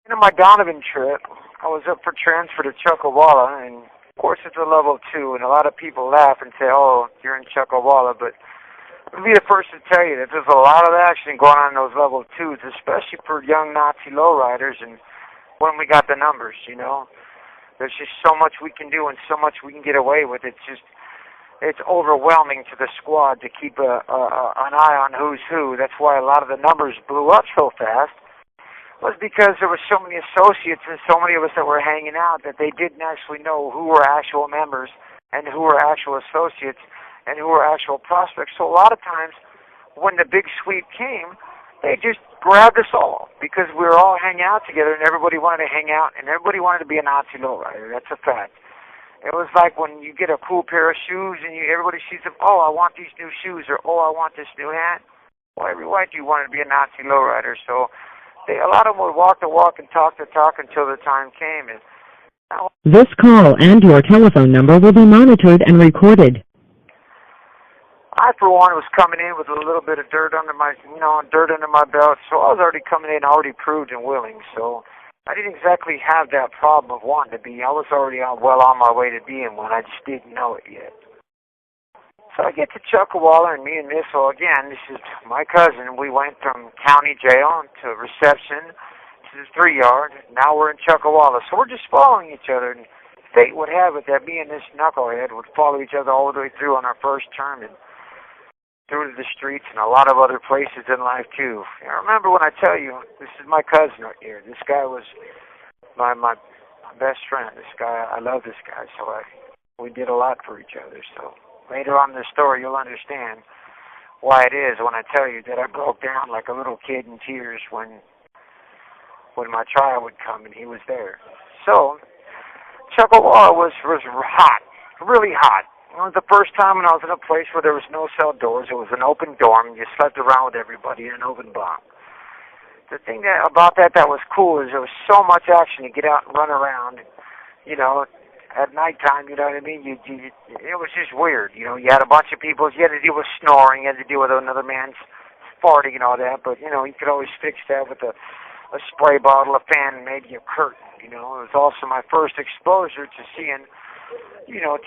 In my Donovan trip, I was up for transfer to Chuckawalla, and of course it's a level 2, and a lot of people laugh and say, oh, you're in Chuckawalla, but I'll be the first to tell you that there's a lot of action going on in those level 2s, especially for young Nazi lowriders, and when we got the numbers, you know. There's just so much we can do and so much we can get away with. It's overwhelming to the squad to keep an eye on who's who. That's why a lot of the numbers blew up so fast, was because there were so many associates and so many of us that were hanging out that they didn't actually know who were actual members and who were actual associates and who were actual prospects. So a lot of times when the big sweep came, they just grabbed us all because we were all hanging out together and everybody wanted to hang out and everybody wanted to be a Nazi lowrider. That's a fact. It was like when you get a cool pair of shoes and everybody sees them, oh, I want these new shoes, or oh, I want this new hat. Well, every white dude wanted to be a Nazi lowrider, so a lot of them would walk the walk and talk the talk until the time came. And this call and your telephone number will be monitored and recorded. I, for one, was coming in with a little bit of dirt under my belt, so I was already coming in, already proved and willing. So I didn't exactly have that problem of wanting to be. I was already well on my way to being one. I just didn't know it yet. So I get to Chuckawalla, and me and Missile, again, this is my cousin. We went from county jail to reception to the 3-yard. Now we're in Chuckawalla. So we're just following each other. And fate would have it that me and this knucklehead would follow each other all the way through on our first term and through to the streets and a lot of other places in life, too. And remember when I tell you, this is my cousin right here. This guy was my best friend. This guy, I love this guy. So we did a lot for each other. So later on in the story, you'll understand why it is when I tell you that I broke down like a little kid in tears when my trial would come and he was there. So Chuckawalla was hot, really hot. It was the first time when I was in a place where there was no cell doors. It was an open dorm. You slept around with everybody in an open bunk. The thing about that was cool is there was so much action to get out and run around, you know, at nighttime, you know what I mean? It was just weird, you know. You had a bunch of people. You had to deal with snoring. You had to deal with another man's farting and all that. But, you know, you could always fix that with a spray bottle, a fan, and maybe a curtain, you know. It was also my first exposure to seeing, you know,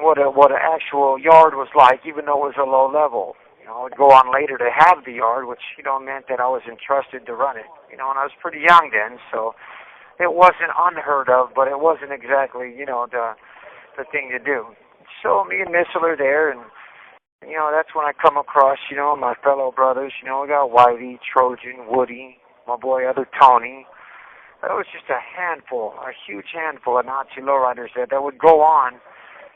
what an actual yard was like, even though it was a low level. You know, I would go on later to have the yard, which, you know, meant that I was entrusted to run it. You know, and I was pretty young then, so it wasn't unheard of, but it wasn't exactly, you know, the thing to do. So me and Missile are there, and, you know, that's when I come across, you know, my fellow brothers. You know, we got Whitey, Trojan, Woody, my boy, other Tony. It was just a huge handful of Nazi lowriders that would go on,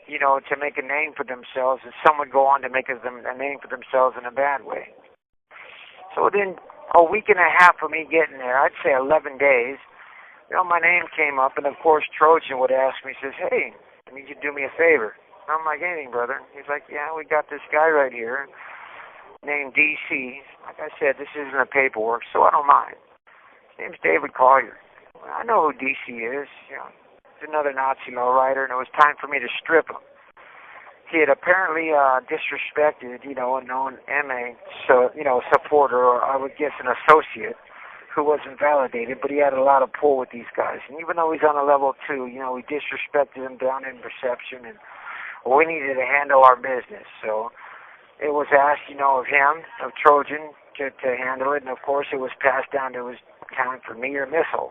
you know, to make a name for themselves, and some would go on to make a name for themselves in a bad way. So within a week and a half of me getting there, I'd say 11 days, you know, my name came up, and of course Trojan would ask me, he says, hey, I need you to do me a favor. And I'm like, anything, brother. He's like, yeah, we got this guy right here named DC. Like I said, this isn't a paperwork, so I don't mind. His name's David Collier. I know who DC is. You know, he's another Nazi lowrider, and it was time for me to strip him. He had apparently disrespected, you know, a known inmate, supporter, or I would guess an associate, who wasn't validated, but he had a lot of pull with these guys. And even though he's on a level 2, you know, we disrespected him down in reception, and we needed to handle our business. So it was asked, you know, of him, of Trojan, to handle it, and of course it was passed down to his time for me or Missile.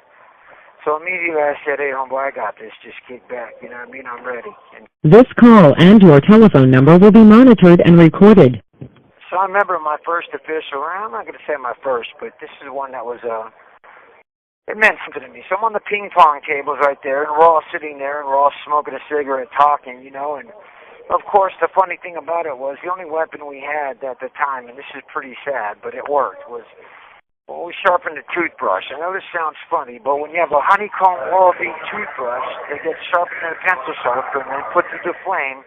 So immediately I said, hey, homeboy, I got this. Just kick back. You know what I mean? I'm ready. And this call and your telephone number will be monitored and recorded. so I remember my first official, I'm not going to say my first, but this is one that was, it meant something to me. So I'm on the ping pong tables right there, and we're all sitting there, and we're all smoking a cigarette, talking, you know, and of course the funny thing about it was the only weapon we had at the time, and this is pretty sad, but it worked, was when we sharpened the toothbrush. I know this sounds funny, but when you have a honeycomb Oral-B toothbrush, they get sharpened in a pencil sharpener and then put to the flame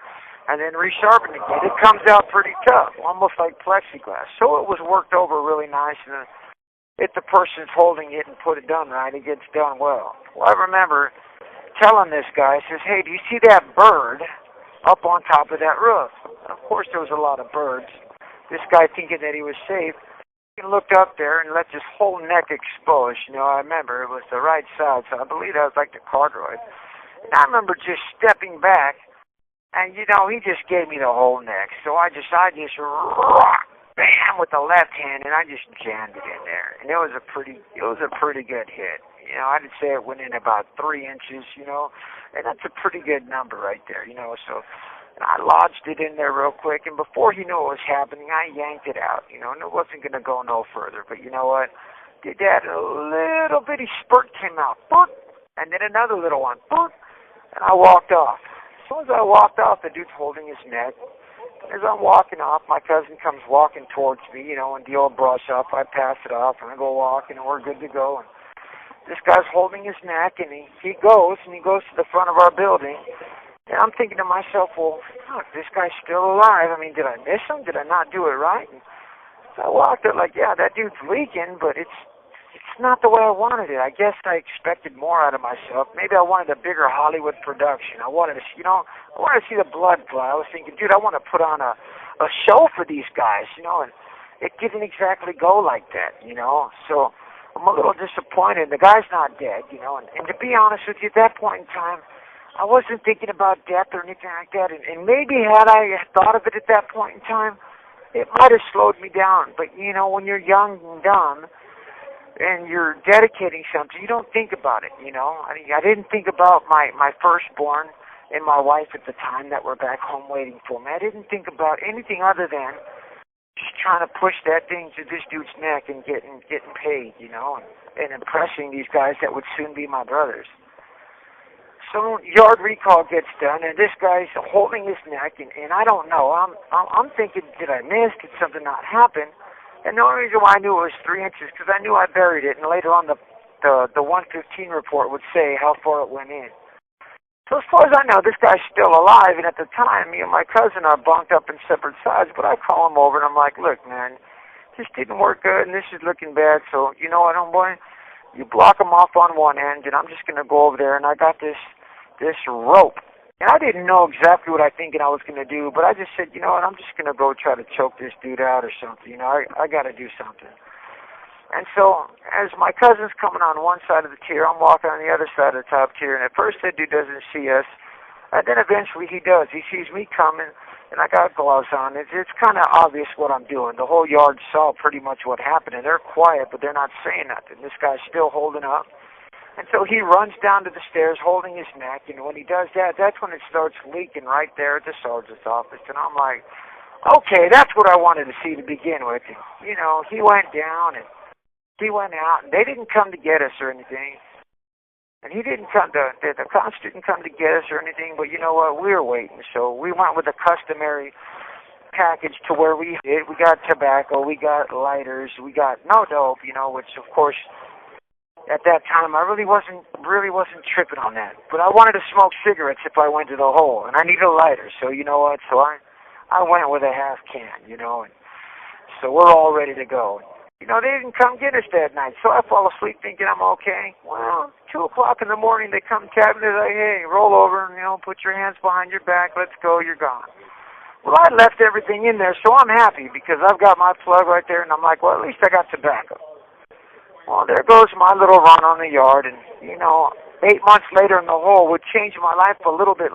and then resharpened again. It comes out pretty tough, almost like plexiglass. So it was worked over really nice, and if the person's holding it and put it done right, it gets done well. Well, I remember telling this guy, says, hey, do you see that bird up on top of that roof? And of course there was a lot of birds. This guy thinking that he was safe, looked up there and let his whole neck expose. I remember it was the right side, so I believe that was like the corduroy. And I remember just stepping back, and he just gave me the whole neck. So I just bam with the left hand, and I just jammed it in there. And it was a pretty good hit. I'd say it went in about 3 inches. And that's a pretty good number right there. So. And I lodged it in there real quick, and before he knew what was happening, I yanked it out, and it wasn't going to go no further. But you know what? Did that, a little bitty spurt came out, boop, and then another little one, boop, and I walked off. As soon as I walked off, the dude's holding his neck. As I'm walking off, my cousin comes walking towards me, and the old brush up. I pass it off, and I go walking, and we're good to go. And this guy's holding his neck, and he goes to the front of our building. And I'm thinking to myself, well, fuck, this guy's still alive. I mean, did I miss him? Did I not do it right? And so I walked up like, yeah, that dude's leaking, but it's not the way I wanted it. I guess I expected more out of myself. Maybe I wanted a bigger Hollywood production. I wanted to, I wanted to see the blood fly. I was thinking, dude, I want to put on a show for these guys, and it didn't exactly go like that, So I'm a little disappointed. The guy's not dead, and to be honest with you, at that point in time, I wasn't thinking about death or anything like that, and maybe had I thought of it at that point in time, it might have slowed me down. But, when you're young and dumb and you're dedicating something, you don't think about it, I mean, I didn't think about my firstborn and my wife at the time that were back home waiting for me. I didn't think about anything other than just trying to push that thing to this dude's neck and getting paid, and impressing these guys that would soon be my brothers. So yard recall gets done, and this guy's holding his neck, and I don't know. I'm thinking, did I miss? Did something not happen? And the only reason why I knew it was 3 inches because I knew I buried it, and later on the 115 report would say how far it went in. So as far as I know, this guy's still alive, and at the time, me and my cousin are bunked up in separate sides. But I call him over, and I'm like, look, man, this didn't work good, and this is looking bad. So you know what, homeboy? You block him off on one end, and I'm just going to go over there, and I got this rope. And I didn't know exactly what I thinking I was going to do, but I just said, you know what, I'm just going to go try to choke this dude out or something. I got to do something. And so as my cousin's coming on one side of the tier, I'm walking on the other side of the top tier, and at first that dude doesn't see us, and then eventually he does. He sees me coming, and I got gloves on. It's kind of obvious what I'm doing. The whole yard saw pretty much what happened, and they're quiet, but they're not saying nothing. This guy's still holding up. And so he runs down to the stairs holding his neck, and when he does that, that's when it starts leaking right there at the sergeant's office. And I'm like, okay, that's what I wanted to see to begin with. And, he went down, and he went out, and they didn't come to get us or anything. And he didn't come to, the cops didn't come to get us or anything, but you know what, we were waiting. So we went with a customary package to where we did. We got tobacco, we got lighters, we got no dope, which of course, at that time, I really wasn't tripping on that. But I wanted to smoke cigarettes if I went to the hole, and I needed a lighter. So you know what? So I went with a half can, and so we're all ready to go. They didn't come get us that night, so I fall asleep thinking I'm okay. Well, 2 o'clock in the morning, they come tap me, they're like, hey, roll over, and put your hands behind your back, let's go, you're gone. Well, I left everything in there, so I'm happy because I've got my plug right there, and I'm like, well, at least I got tobacco. Well, there goes my little run on the yard, and 8 months later in the hole would change my life a little bit.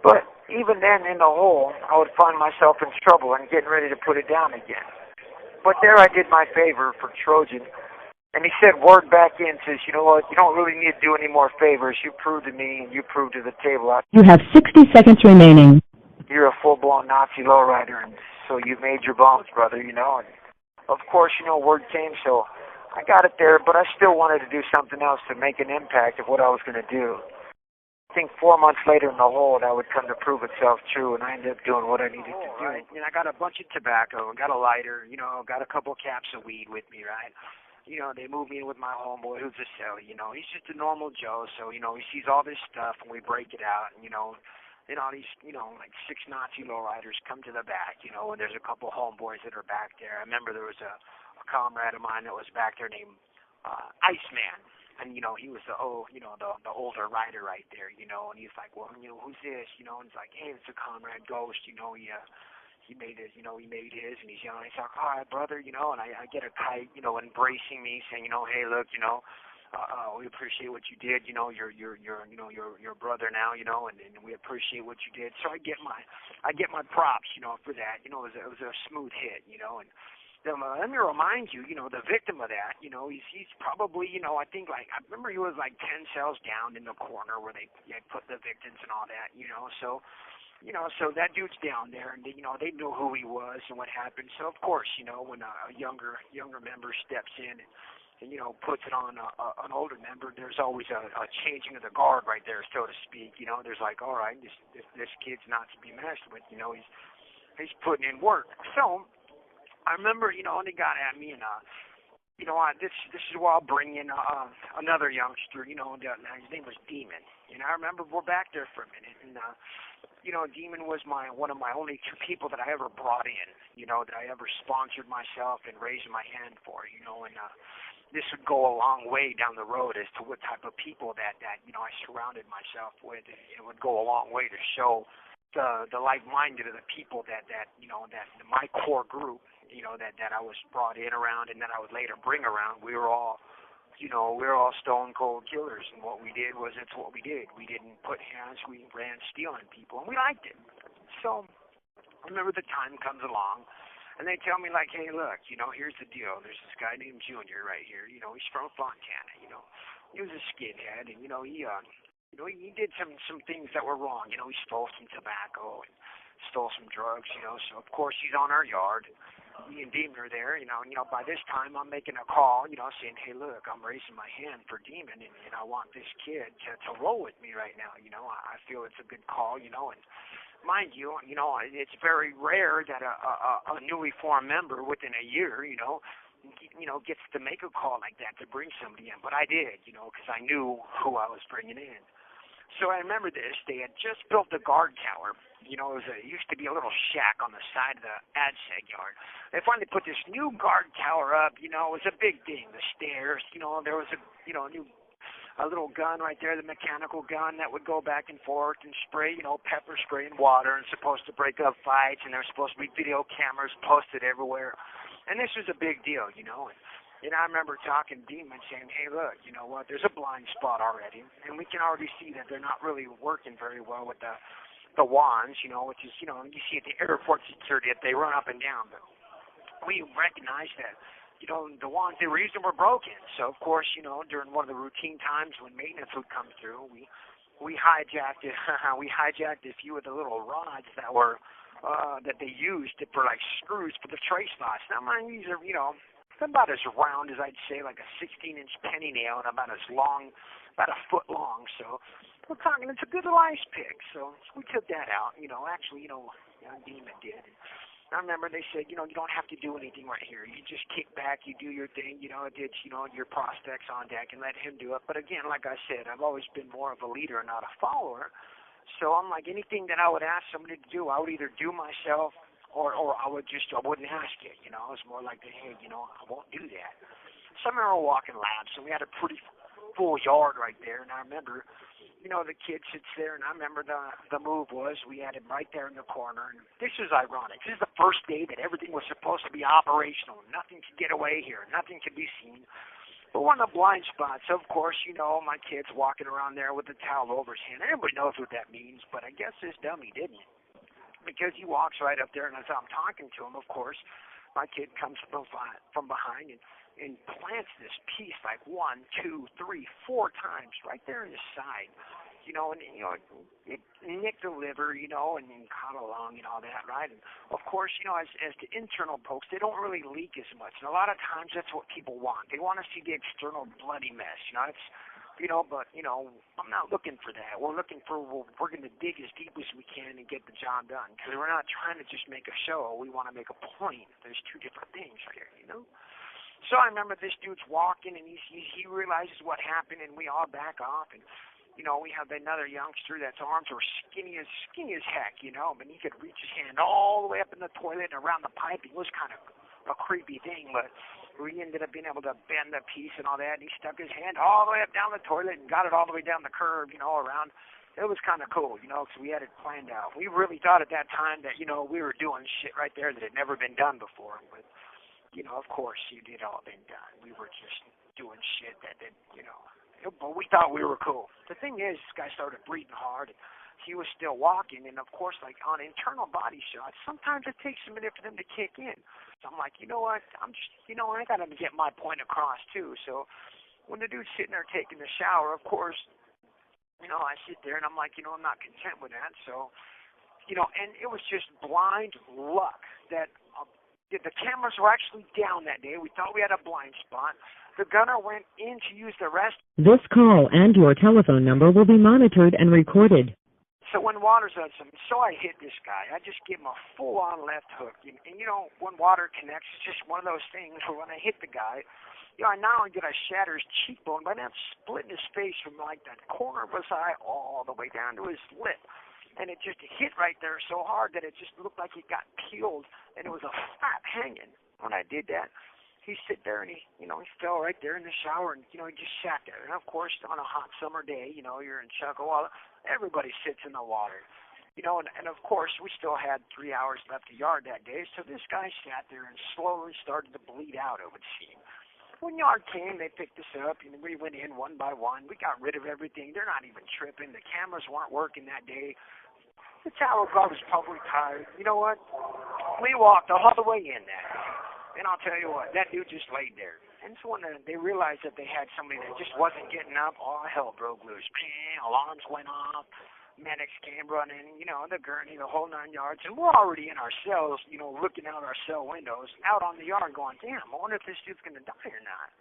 But even then, in the hole, I would find myself in trouble and getting ready to put it down again. But there I did my favor for Trojan, and he said word back in, says, you know what, you don't really need to do any more favors. You proved to me, and you proved to the table. You have 60 seconds remaining. You're a full-blown Nazi lowrider, and so you made your bones, brother, And of course, word came, so I got it there, but I still wanted to do something else to make an impact of what I was going to do. I think 4 months later in the hole, that would come to prove itself true, and I ended up doing what I needed to do. Right. I got a bunch of tobacco, got a lighter, got a couple caps of weed with me, right? They moved me in with my homeboy who's a cellie, he's just a normal Joe, so, he sees all this stuff, and we break it out, and, then all these, like 6 Nazi lowriders come to the back, and there's a couple homeboys that are back there. I remember there was a comrade of mine that was back there named Iceman, and, he was the older rider right there, and he's like, well, who's this, and it's like, hey, it's a comrade Ghost, he made his, and he's yelling. He's like, "All right, brother," and I get a kite, embracing me, saying, "Hey, look, we appreciate what you did. You're a brother now, and we appreciate what you did." So I get my props, for that. It was a smooth hit, and. Let me remind you, the victim of that, he's probably, I think I remember he was like 10 cells down in the corner where they put the victims and all that, so, so that dude's down there, and, they know who he was and what happened. So, of course, when a younger member steps in and puts it on an older member, there's always a changing of the guard right there, so to speak. There's like, all right, this kid's not to be messed with, he's putting in work. So, I remember, and they got at me, and this is where I'll bring in another youngster, and his name was Demon. And I remember we're back there for a minute, and Demon was one of my only two people that I ever brought in, that I ever sponsored myself and raised my hand for, and this would go a long way down the road as to what type of people that I surrounded myself with. It would go a long way to show the like-minded of the people that my core group, that I was brought in around and that I would later bring around. We were all stone cold killers, and what we did was it's what we did. We didn't put hands, we ran stealing people, and we liked it. So I remember the time comes along, and they tell me like, "Hey, look, here's the deal. There's this guy named Junior right here. He's from Fontana. He was a skinhead, and he did some things that were wrong. He stole some tobacco and stole some drugs. So of course he's on our yard. Me and Demon are there, and by this time I'm making a call, saying, "Hey, look, I'm raising my hand for Demon, and I want this kid to roll with me right now. I feel it's a good call, and mind you, it's very rare that a newly formed member within a year, gets to make a call like that to bring somebody in, but I did, because I knew who I was bringing in." So I remember this. They had just built the guard tower. It used to be a little shack on the side of the ADSEG yard. They finally put this new guard tower up. It was a big thing. The stairs. There was a little gun right there, the mechanical gun that would go back and forth and spray, pepper spray and water, and supposed to break up fights. And there were supposed to be video cameras posted everywhere. And this was a big deal, And I remember talking to Demon saying, "Hey, look, you know what, there's a blind spot already, and we can already see that they're not really working very well with the wands, which is, you see at the airport security that they run up and down. But we recognize that, the wands they were using were broken. So, of course, during one of the routine times when maintenance would come through, we hijacked it. We hijacked a few of the little rods that were that they used for, like, screws for the tray slots. Now, mind these are, about as round as I'd say, like a 16-inch penny nail, and about as long, about a foot long. So we're talking, it's a good little ice pick. So we took that out. Actually, Demon did. And I remember they said, you don't have to do anything right here. You just kick back, you do your thing, ditch, your prospects on deck, and let him do it. But again, like I said, I've always been more of a leader, not a follower. So I'm like, anything that I would ask somebody to do, I would either do myself, or I wouldn't ask it, I was more like, hey, I won't do that. So I remember walking labs, and we had a pretty full yard right there, and I remember, the kid sits there, and I remember the move was, we had him right there in the corner, and this is ironic. This is the first day that everything was supposed to be operational. Nothing could get away here. Nothing could be seen. But one of the blind spots, of course, my kid's walking around there with the towel over his hand. Everybody knows what that means, but I guess this dummy didn't. Because he walks right up there, and as I'm talking to him, of course, my kid comes from behind and plants this piece like 1, 2, 3, 4 times right there in his side, it nicked the liver, and caught along and all that, right? And of course, as the internal pokes, they don't really leak as much, and a lot of times that's what people want. They want to see the external bloody mess, but I'm not looking for that. We're going to dig as deep as we can and get the job done, because we're not trying to just make a show. We want to make a point. There's two different things here, So I remember this dude's walking, and he realizes what happened, and we all back off, and we have another youngster that's arms were skinny as heck, but he could reach his hand all the way up in the toilet and around the pipe. It was kind of a creepy thing, but we ended up being able to bend the piece and all that, and he stuck his hand all the way up down the toilet and got it all the way down the curve, around it was kind of cool, because we had it planned out. We really thought at that time that, we were doing shit right there that had never been done before. But, of course, it had all been done. We were just doing shit that but we thought we were cool. The thing is, this guy started breathing hard, and he was still walking, and of course, like on internal body shots, sometimes it takes a minute for them to kick in. So I'm like, you know what, I gotta get my point across too. So when the dude's sitting there taking the shower, of course, I sit there and I'm like, I'm not content with that. So, and it was just blind luck that the cameras were actually down that day. We thought we had a blind spot. The gunner went in to use the rest. This call and your telephone number will be monitored and recorded. So when water's on something, so I hit this guy. I just give him a full-on left hook. And when water connects, it's just one of those things where when I hit the guy, I not only did I shatter his cheekbone, but I split his face from like that corner of his eye all the way down to his lip. And it just hit right there so hard that it just looked like it got peeled, and it was a fat hanging when I did that. He sit there and he fell right there in the shower, and he just sat there. And of course, on a hot summer day, you're in Chuckawalla, everybody sits in the water, and of course we still had 3 hours left of yard that day. So this guy sat there and slowly started to bleed out, it would seem. When yard came, they picked us up, and we went in one by one. We got rid of everything. They're not even tripping. The cameras weren't working that day. The tower guard was probably tired. You know what? We walked all the way in that. And I'll tell you what, that dude just laid there. And so when they realized that they had somebody that just wasn't getting up, all hell broke loose. Man, alarms went off, medics came running, the gurney, the whole 9 yards. And we're already in our cells, looking out our cell windows, out on the yard going, damn, I wonder if this dude's going to die or not.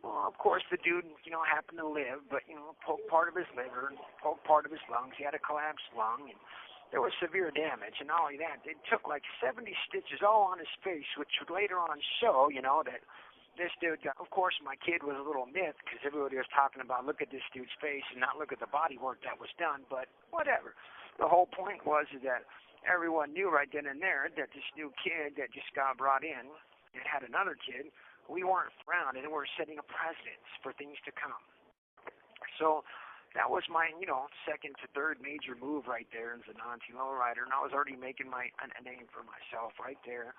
Well, of course, the dude, happened to live, but, poked part of his liver, poked part of his lungs. He had a collapsed lung, and there was severe damage. And not only that, it took like 70 stitches all on his face, which would later on show, that this dude got, of course, my kid was a little miffed because everybody was talking about look at this dude's face and not look at the body work that was done, but whatever. The whole point was that everyone knew right then and there that this new kid that just got brought in and had another kid, we weren't around, and we're setting a precedence for things to come. So that was my, second to third major move right there as a non-T lowrider, and I was already making a name for myself right there.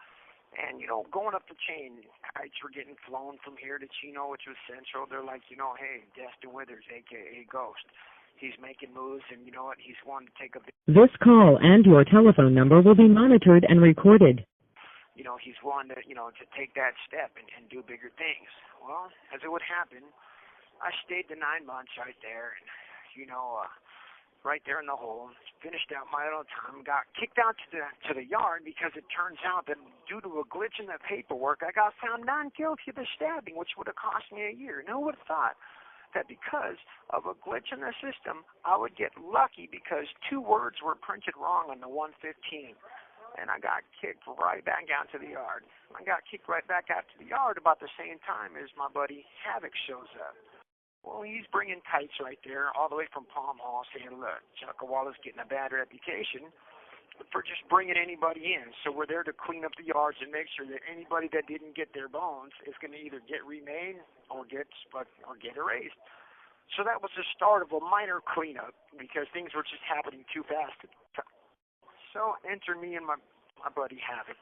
And, going up the chain, kites were getting flown from here to Chino, which was central. They're like, hey, Destin Withers, a.k.a. Ghost. He's making moves, and you know what? He's wanting to take a big... This call and your telephone number will be monitored and recorded. He's wanting to, to take that step and do bigger things. Well, as it would happen, I stayed the 9 months right there, and, right there in the hole, finished out my little time, got kicked out to the yard because it turns out that due to a glitch in the paperwork, I got found not guilty of the stabbing, which would have cost me a year. And who would have thought that because of a glitch in the system, I would get lucky because 2 words were printed wrong on the 115. And I got kicked right back out to the yard. I got kicked right back out to the yard about the same time as my buddy Havoc shows up. Well, he's bringing kites right there all the way from Palm Hall saying, look, Chuckawalla's getting a bad reputation for just bringing anybody in. So we're there to clean up the yards and make sure that anybody that didn't get their bones is going to either get remade or get erased. So that was the start of a minor cleanup because things were just happening too fast. So enter me and my buddy Havoc.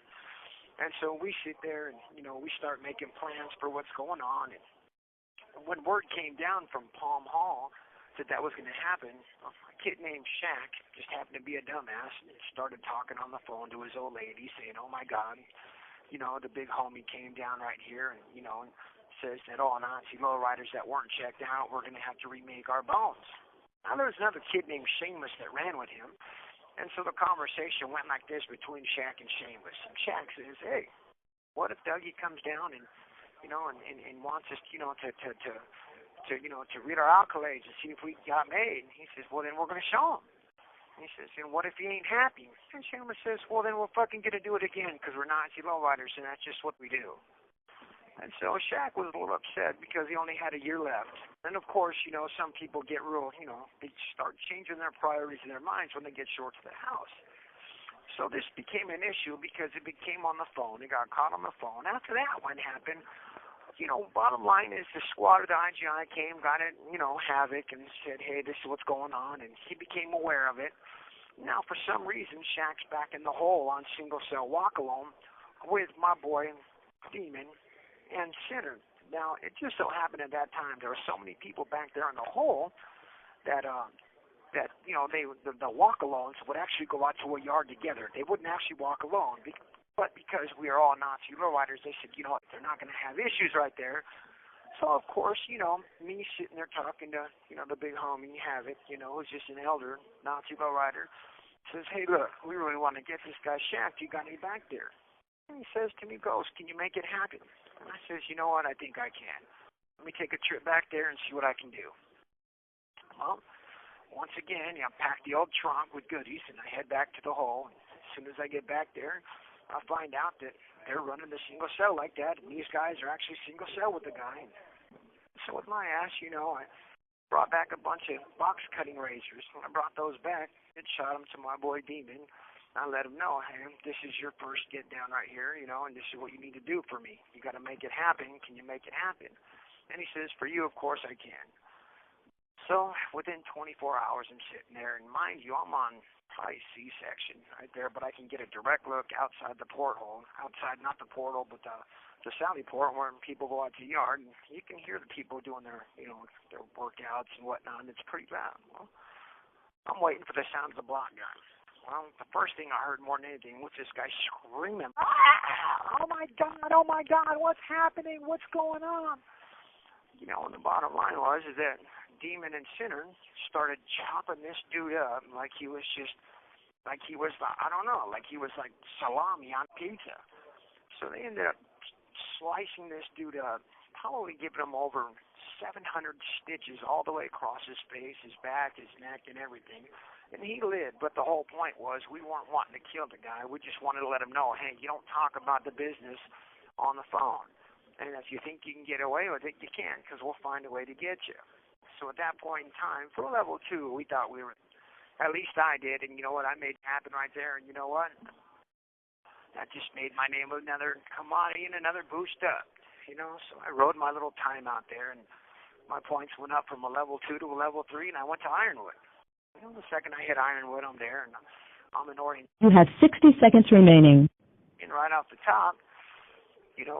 And so we sit there and, we start making plans for what's going on. And when word came down from Palm Hall that was going to happen, a kid named Shaq just happened to be a dumbass and started talking on the phone to his old lady saying, oh, my God, the big homie came down right here and, says that all Nazi lowriders that weren't checked out, we're going to have to remake our bones. Now, there was another kid named Shameless that ran with him. And so the conversation went like this between Shaq and Shameless. And Shaq says, hey, what if Dougie comes down and wants us, to read our accolades and see if we got made? And he says, well, then we're going to show him. And he says, and what if he ain't happy? And Shameless says, well, then we're fucking going to do it again because we're Nazi lowriders and that's just what we do. And so Shaq was a little upset because he only had a year left. And of course, some people get real, they start changing their priorities in their minds when they get short to the house. So this became an issue because it became on the phone. It got caught on the phone. After that one happened, bottom line is the squad of the IGI came, got it, havoc, and said, hey, this is what's going on, and he became aware of it. Now, for some reason, Shaq's back in the hole on single cell walk alone with my boy Demon and Sinner. Now, it just so happened at that time there were so many people back there in the hole that the walk-alones would actually go out to a yard together. They wouldn't actually walk alone, but because we are all Nazi lowriders, they said, they're not going to have issues right there. So, of course, me sitting there talking to, the big homie, Havoc, who's just an elder Nazi lowrider, says, hey, look, we really want to get this guy Shaq. You got any back there? And he says to me, Ghost, can you make it happen? And I says, you know what, I think I can. Let me take a trip back there and see what I can do. Well, once again, I pack the old trunk with goodies, and I head back to the hole. As soon as I get back there, I find out that they're running the single cell like that, and these guys are actually single cell with the guy. So with my ass, I brought back a bunch of box cutting razors. When I brought those back, and shot them to my boy Demon. I let him know, hey, this is your first get down right here, and this is what you need to do for me. You got to make it happen. Can you make it happen? And he says, for you, of course I can. So within 24 hours, I'm sitting there, and mind you, I'm on probably C-section right there, but I can get a direct look outside the porthole. Outside, not the portal, but the Sally port where people go out to the yard, and you can hear the people doing their, their workouts and whatnot, and it's pretty loud. Well, I'm waiting for the sound of the block gun. Well, the first thing I heard more than anything was this guy screaming, ah! Oh my God, what's happening? What's going on? And the bottom line is that Demon and Sinner started chopping this dude up like he was like he was like salami on pizza. So they ended up slicing this dude up, probably giving him over 700 stitches all the way across his face, his back, his neck, and everything. And he lived, but the whole point was we weren't wanting to kill the guy. We just wanted to let him know, hey, you don't talk about the business on the phone. And if you think you can get away with it, you can, because we'll find a way to get you. So at that point in time, for level 2, we thought we were, at least I did, and you know what, I made it happen right there, and you know what? That just made my name another commodity and another boost up, So I rode my little time out there, and my points went up from a level 2 to a level 3, and I went to Ironwood. The second I hit Ironwood, I'm there, and I'm in orientation. You have 60 seconds remaining. And right off the top,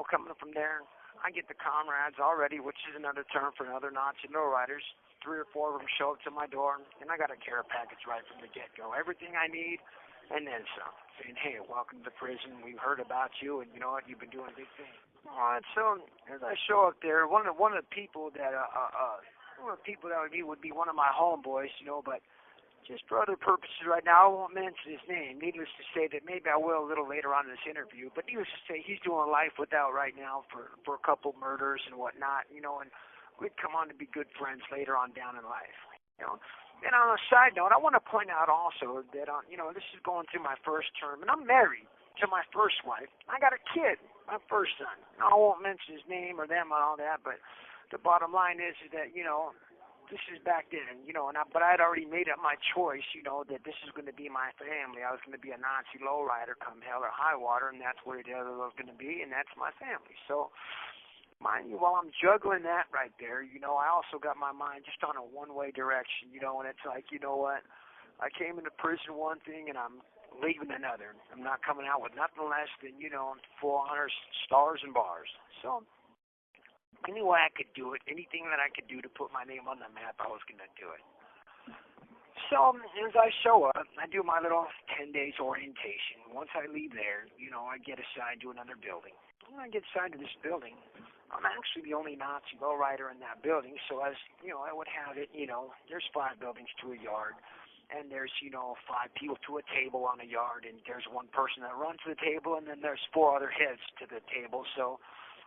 coming from there, I get the comrades already, which is another term for another Nazi lowriders. 3 or 4 of them show up to my door, and I got a care package right from the get-go. Everything I need, and then some. Saying, hey, welcome to prison. We've heard about you, and you know what? You've been doing big things. All right, so as I show up there, one of the people that would be one of my homeboys, but just for other purposes right now, I won't mention his name. Needless to say that maybe I will a little later on in this interview, but needless to say he's doing life without right now for a couple murders and whatnot, and we'd come on to be good friends later on down in life, And on a side note, I want to point out also that, this is going through my first term, and I'm married to my first wife. I got a kid, my first son. Now, I won't mention his name or them and all that, but the bottom line is that, this is back then, but I had already made up my choice, that this is going to be my family. I was going to be a Nazi lowrider come hell or high water, and that's what it was going to be, and that's my family. So, mind you, while I'm juggling that right there, I also got my mind just on a one-way direction, and it's like, you know what, I came into prison one thing, and I'm leaving another. I'm not coming out with nothing less than, 400 stars and bars. So, any way I could do it, anything that I could do to put my name on the map, I was going to do it. So as I show up, I do my little 10 days orientation. Once I leave there, I get assigned to another building. When I get assigned to this building, I'm actually the only Nazi lowrider in that building. So as, I would have it, there's 5 buildings to a yard. And there's, 5 people to a table on a yard. And there's one person that runs the table. And then there's 4 other heads to the table. So,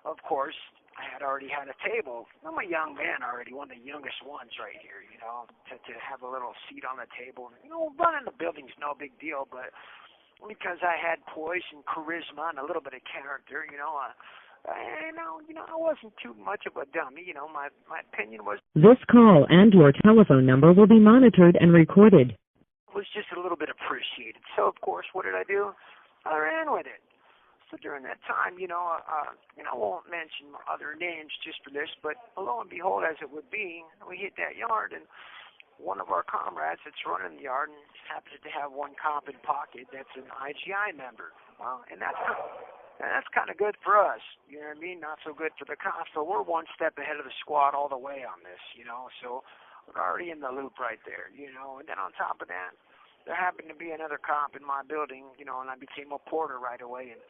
of course, I had already had a table. I'm a young man already, one of the youngest ones right here, to have a little seat on the table. Running the building's no big deal, but because I had poise and charisma and a little bit of character, I wasn't too much of a dummy. My opinion was... This call and your telephone number will be monitored and recorded. Was just a little bit appreciated. So, of course, what did I do? I ran with it. So during that time, I won't mention other names just for this, but lo and behold, as it would be, we hit that yard, and one of our comrades that's running the yard and happens to have one cop in pocket that's an IGI member. Well, and that's kind of good for us, you know what I mean? Not so good for the cops. So we're one step ahead of the squad all the way on this, So we're already in the loop right there, And then on top of that, there happened to be another cop in my building, and I became a porter right away. And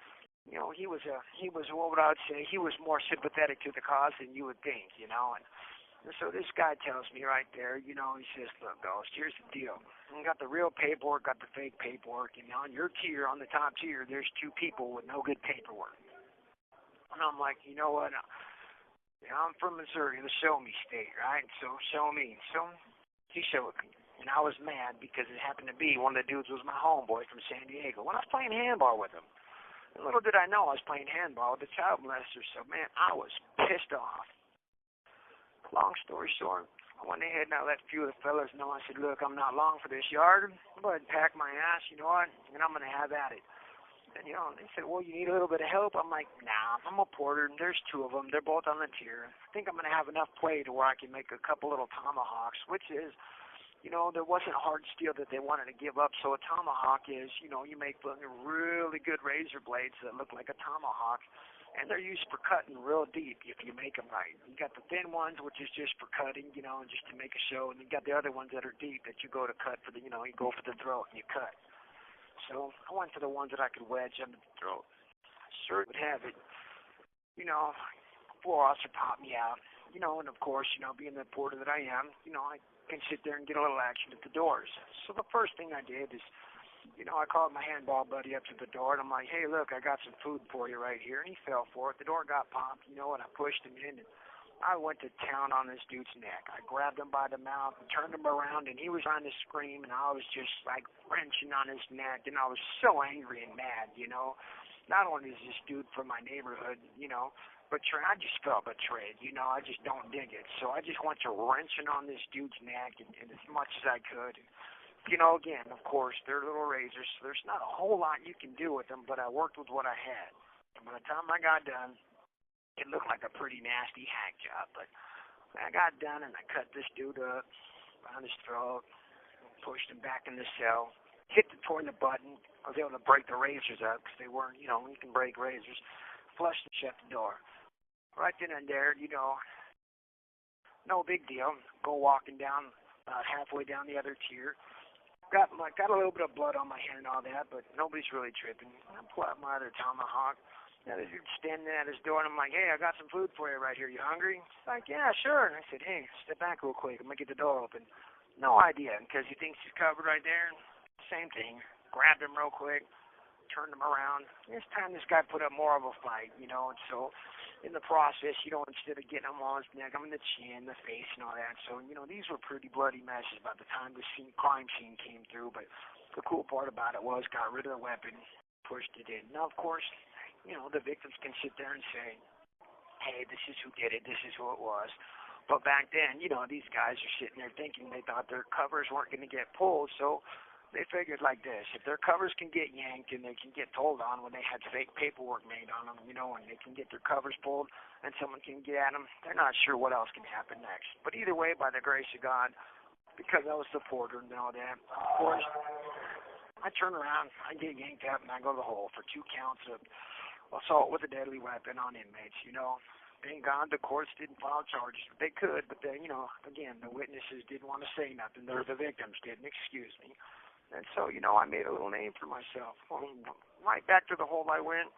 he was what would I would say? He was more sympathetic to the cause than you would think, And so this guy tells me right there, he says, look, Ghost, here's the deal. You got the real paperwork, got the fake paperwork, and on your tier, on the top tier, there's two people with no good paperwork. And I'm like, you know what? I'm from Missouri, the show me state, right? So show me. So he showed me. And I was mad because it happened to be one of the dudes was my homeboy from San Diego. When I was playing handball with him, and little did I know I was playing handball with a child molester. So, man, I was pissed off. Long story short, I went ahead and I let a few of the fellas know. I said, look, I'm not long for this yard, but pack my ass, you know what, and I'm going to have at it. And, they said, well, you need a little bit of help? I'm like, nah, I'm a porter, and there's two of them. They're both on the tier. I think I'm going to have enough play to where I can make a couple little tomahawks, which is, there wasn't a hard steel that they wanted to give up. So a tomahawk is, you make really good razor blades that look like a tomahawk. And they're used for cutting real deep if you make them right. You got the thin ones, which is just for cutting, just to make a show. And you got the other ones that are deep that you go to cut for you go for the throat and you cut. So I went for the ones that I could wedge under the throat. Sure would have it, floor officer popped me out, and of course, being the porter that I am, I can sit there and get a little action at the doors. So the first thing I did is, I called my handball buddy up to the door, and I'm like, hey, look, I got some food for you right here. And he fell for it. The door got popped, and I pushed him in, and I went to town on this dude's neck. I grabbed him by the mouth and turned him around, and he was trying to scream, and I was just, wrenching on his neck, and I was so angry and mad, Not only is this dude from my neighborhood, but I just felt betrayed, I just don't dig it. So I just went to wrenching on this dude's neck and as much as I could. Again, of course, they're little razors, so there's not a whole lot you can do with them, but I worked with what I had. And by the time I got done, it looked like a pretty nasty hack job, but I got done and I cut this dude up around his throat, pushed him back in the cell, hit the toilet button. I was able to break the razors up because they weren't, you can break razors, flushed and shut the door. Right then and there, no big deal. Go walking down about halfway down the other tier. Got a little bit of blood on my hand and all that, but nobody's really tripping. I pull out my other tomahawk. Now the dude's standing at his door, and I'm like, hey, I got some food for you right here. You hungry? He's like, yeah, sure. And I said, hey, step back real quick. I'm going to get the door open. No idea, because he thinks he's covered right there. Same thing. Grabbed him real quick, turned him around. This time this guy put up more of a fight, and so in the process, instead of getting him on his neck, I'm in the chin, the face, and all that. So, these were pretty bloody messes by the time the crime scene came through. But the cool part about it was got rid of the weapon, pushed it in. Now, of course, the victims can sit there and say, hey, this is who did it, this is who it was. But back then, these guys are sitting there thinking they thought their covers weren't going to get pulled, so they figured like this: if their covers can get yanked and they can get told on when they had fake paperwork made on them, and they can get their covers pulled and someone can get at them, they're not sure what else can happen next. But either way, by the grace of God, because I was the porter and all that, of course, I turn around, I get yanked up, and I go to the hole for 2 counts of assault with a deadly weapon on inmates, Thank God the courts didn't file charges. They could, but then, again, the witnesses didn't want to say nothing. The victims didn't, excuse me. And so, I made a little name for myself. Right back to the hole I went.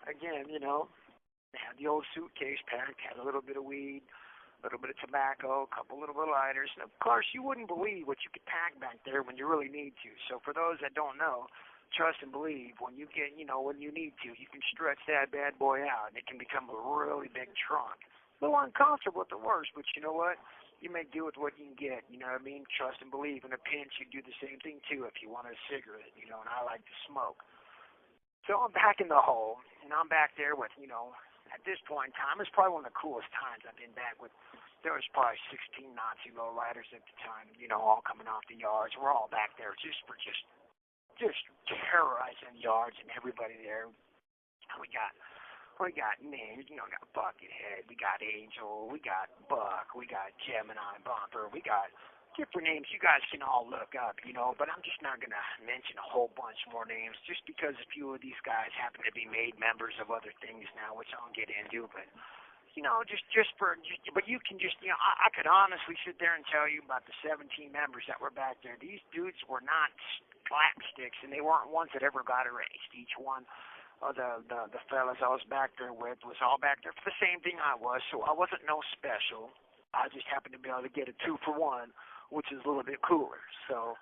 Again, had the old suitcase packed, had a little bit of weed, a little bit of tobacco, a couple little bit of lighters. And, of course, you wouldn't believe what you could pack back there when you really need to. So for those that don't know, trust and believe, when you get, when you need to, you can stretch that bad boy out, and it can become a really big trunk. A little uncomfortable at the worst, but you know what? You make do with what you can get, you know what I mean? Trust and believe. In a pinch, you do the same thing, too, if you want a cigarette, and I like to smoke. So I'm back in the hole, and I'm back there with, at this point in time, it's probably one of the coolest times I've been back with. There was probably 16 Nazi lowriders at the time, all coming off the yards. We're all back there just terrorizing the yards and everybody there. We got names, we got Buckethead, we got Angel, we got Buck, we got Gemini Bumper, we got different names you guys can all look up, but I'm just not going to mention a whole bunch more names just because a few of these guys happen to be made members of other things now, which I'll get into, but but you can I could honestly sit there and tell you about the 17 members that were back there. These dudes were not slapsticks, and they weren't ones that ever got erased. Each one of the fellas I was back there with was all back there for the same thing I was, so I wasn't no special. I just happened to be able to get a 2-for-1, which is a little bit cooler. So,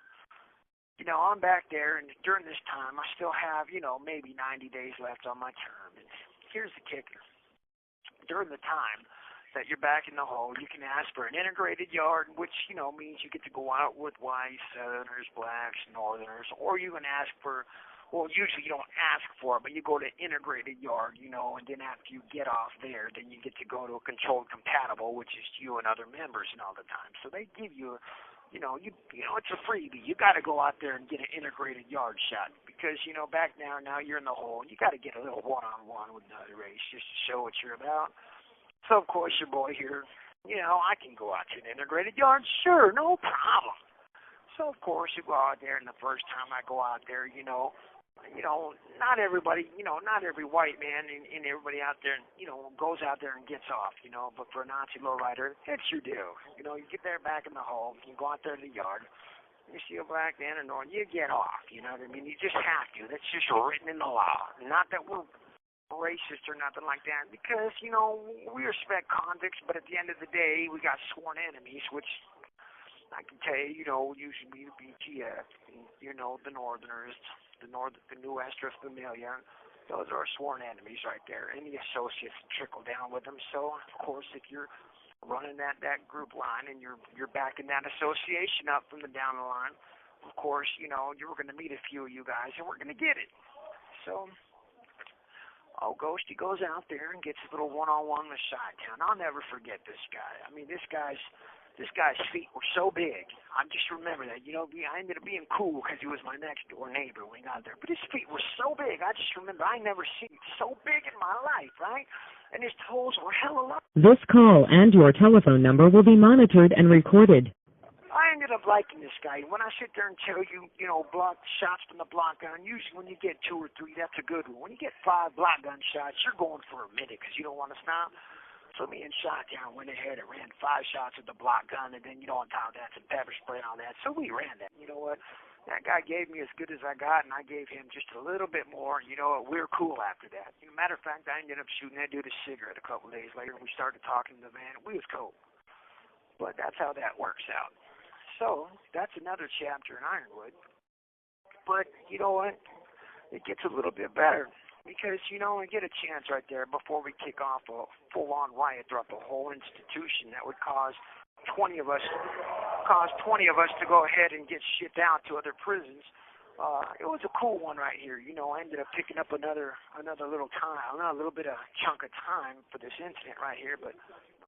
I'm back there, and during this time, I still have, maybe 90 days left on my term. And here's the kicker. During the time that you're back in the hole, you can ask for an integrated yard, which, means you get to go out with whites, Southerners, blacks, Northerners, or you can ask for, well, usually you don't ask for it, but you go to integrated yard, and then after you get off there, then you get to go to a controlled compatible, which is you and other members and all the time. So they give you, it's a freebie. You got to go out there and get an integrated yard shot because, back now you're in the hole. You got to get a little one-on-one with another race just to show what you're about. So, of course, your boy here, I can go out to an integrated yard. Sure, no problem. So, of course, you go out there, and the first time I go out there, not everybody, not every white man and everybody out there, goes out there and gets off, but for a Nazi lowrider, it's your due. You get there back in the hole, you go out there to the yard, you see a black man or Northern, you get off, you know what I mean? You just have to. That's just written in the law. Not that we're racist or nothing like that, because, we respect convicts, but at the end of the day, we got sworn enemies, which I can tell you, usually the BTF, the Northerners, the New Estra Familia, those are our sworn enemies right there. And the associates trickle down with them. So, of course, if you're running that group line and you're backing that association up from the down the line, of course, you're going to meet a few of you guys, and we're going to get it. So, Ghosty goes out there and gets a little one-on-one with Chi-Town. I'll never forget this guy. I mean, this guy's feet were so big. I just remember that. I ended up being cool because he was my next-door neighbor when he got there. But his feet were so big. I just remember I never seen so big in my life, right? And his toes were hella long. This call and your telephone number will be monitored and recorded. I ended up liking this guy. When I sit there and tell you, block shots from the block gun, usually when you get 2 or 3, that's a good one. When you get 5 block gun shots, you're going for a minute because you don't want to stop. So me and Shottown went ahead and ran 5 shots with the block gun, and then, on top of that, some pepper spray and all that. So we ran that. You know what? That guy gave me as good as I got, and I gave him just a little bit more. You know what? We were cool after that. Matter of fact, I ended up shooting that dude a cigarette a couple of days later. We started talking in the van. We was cool. But that's how that works out. So that's another chapter in Ironwood. But you know what? It gets a little bit better. Because, I get a chance right there before we kick off a full-on riot throughout the whole institution that would cause 20 of us to go ahead and get shipped out to other prisons. It was a cool one right here. I ended up picking up another little time, not a little bit of chunk of time for this incident right here, but